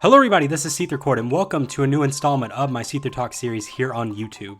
Hello everybody, this is SeetherCord and welcome to a new installment of my SeetherTalks series here on YouTube.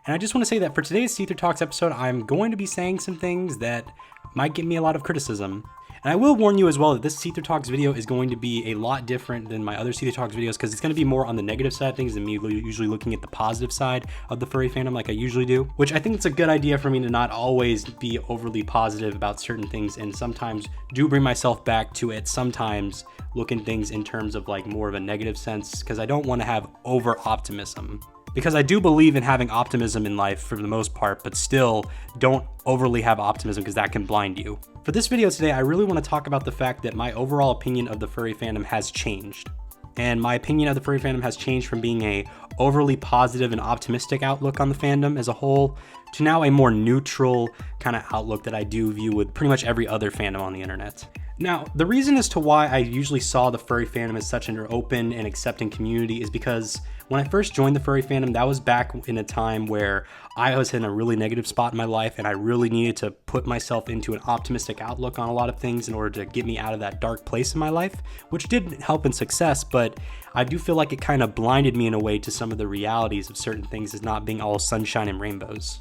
And I just want to say that for today's SeetherTalks episode, I'm going to be saying some things that might get me a lot of criticism. And I will warn you as well that this SeetherTalks video is going to be a lot different than my other SeetherTalks videos because it's going to be more on the negative side of things than me usually looking at the positive side of the furry fandom like I usually do. Which I think it's a good idea for me to not always be overly positive about certain things and sometimes do bring myself back to it sometimes looking things in terms of like more of a negative sense because I don't want to have over optimism. Because I do believe in having optimism in life for the most part, but still don't overly have optimism because that can blind you. For this video today, I really want to talk about the fact that my overall opinion of the furry fandom has changed. And my opinion of the furry fandom has changed from being a overly positive and optimistic outlook on the fandom as a whole to now a more neutral kind of outlook that I do view with pretty much every other fandom on the internet. Now, the reason as to why I usually saw the furry fandom as such an open and accepting community is because when I first joined the furry fandom, that was back in a time where I was in a really negative spot in my life and I really needed to put myself into an optimistic outlook on a lot of things in order to get me out of that dark place in my life, which did help in success, but I do feel like it kind of blinded me in a way to some of the realities of certain things as not being all sunshine and rainbows.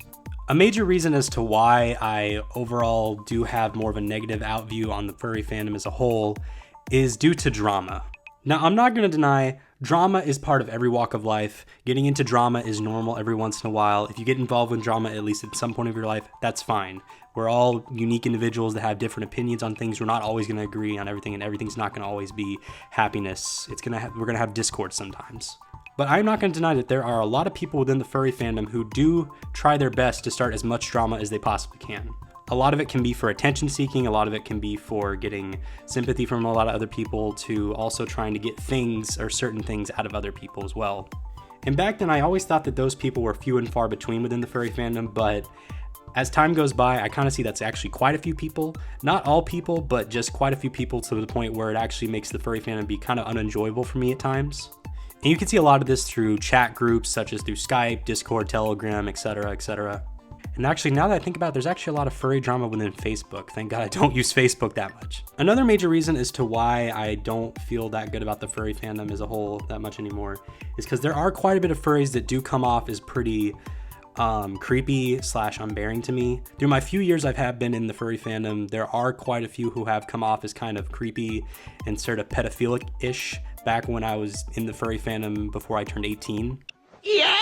A major reason as to why I overall do have more of a negative outview on the furry fandom as a whole is due to drama. Now, I'm not going to deny drama is part of every walk of life. Getting into drama is normal every once in a while. If you get involved with drama, at least at some point of your life, that's fine. We're all unique individuals that have different opinions on things. We're not always going to agree on everything, and everything's not going to always be happiness. We're going to have discord sometimes. But I'm not going to deny that there are a lot of people within the furry fandom who do try their best to start as much drama as they possibly can. A lot of it can be for attention seeking, a lot of it can be for getting sympathy from a lot of other people, to also trying to get things or certain things out of other people as well. And back then I always thought that those people were few and far between within the furry fandom, but as time goes by, I kind of see that's actually quite a few people. Not all people, but just quite a few people to the point where it actually makes the furry fandom be kind of unenjoyable for me at times. And you can see a lot of this through chat groups such as through Skype, Discord, Telegram, etc., etc. And actually, now that I think about it, there's actually a lot of furry drama within Facebook. Thank God I don't use Facebook that much. Another major reason as to why I don't feel that good about the furry fandom as a whole that much anymore is because there are quite a bit of furries that do come off as pretty creepy / unbearing to me. Through my few years I've been in the furry fandom, there are quite a few who have come off as kind of creepy and sort of pedophilic-ish back when I was in the furry fandom before I turned 18. Yeah!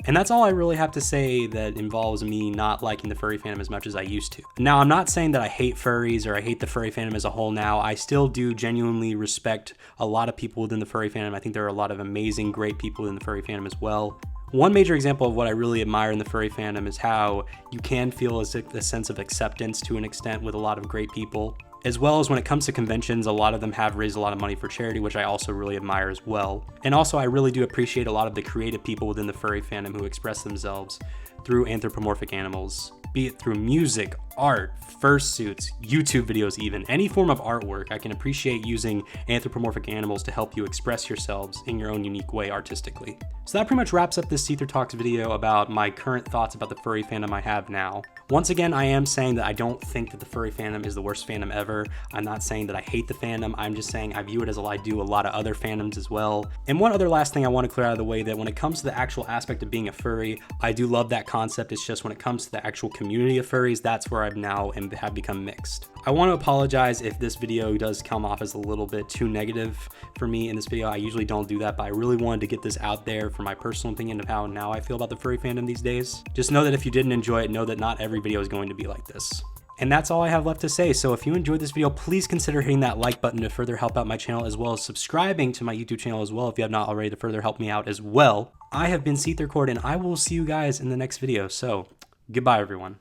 And that's all I really have to say that involves me not liking the furry fandom as much as I used to. Now, I'm not saying that I hate furries or I hate the furry fandom as a whole now. I still do genuinely respect a lot of people within the furry fandom. I think there are a lot of amazing, great people in the furry fandom as well. One major example of what I really admire in the furry fandom is how you can feel a sense of acceptance to an extent with a lot of great people. As well as when it comes to conventions, a lot of them have raised a lot of money for charity, which I also really admire as well. And also, I really do appreciate a lot of the creative people within the furry fandom who express themselves through anthropomorphic animals, be it through music, art, fursuits, YouTube videos even. Any form of artwork, I can appreciate using anthropomorphic animals to help you express yourselves in your own unique way artistically. So that pretty much wraps up this SeetherTalks video about my current thoughts about the furry fandom I have now. Once again, I am saying that I don't think that the furry fandom is the worst fandom ever. I'm not saying that I hate the fandom. I'm just saying I view it as I do a lot of other fandoms as well. And one other last thing I want to clear out of the way, that when it comes to the actual aspect of being a furry, I do love that concept. It's just when it comes to the actual community of furries, that's where I've now have become mixed. I want to apologize if this video does come off as a little bit too negative for me in this video. I usually don't do that, but I really wanted to get this out there for my personal opinion of how now I feel about the furry fandom these days. Just know that if you didn't enjoy it, know that not every video is going to be like this. And that's all I have left to say. So if you enjoyed this video, please consider hitting that like button to further help out my channel, as well as subscribing to my YouTube channel as well if you have not already, to further help me out as well. I have been SeetherCord, and I will see you guys in the next video. So goodbye, everyone.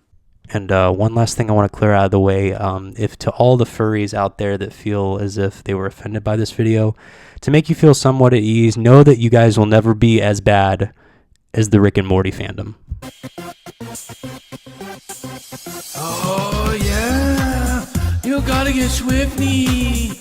And one last thing I want to clear out of the way, if to all the furries out there that feel as if they were offended by this video, to make you feel somewhat at ease, know that you guys will never be as bad as the Rick and Morty fandom. Oh yeah, you gotta get Swifty.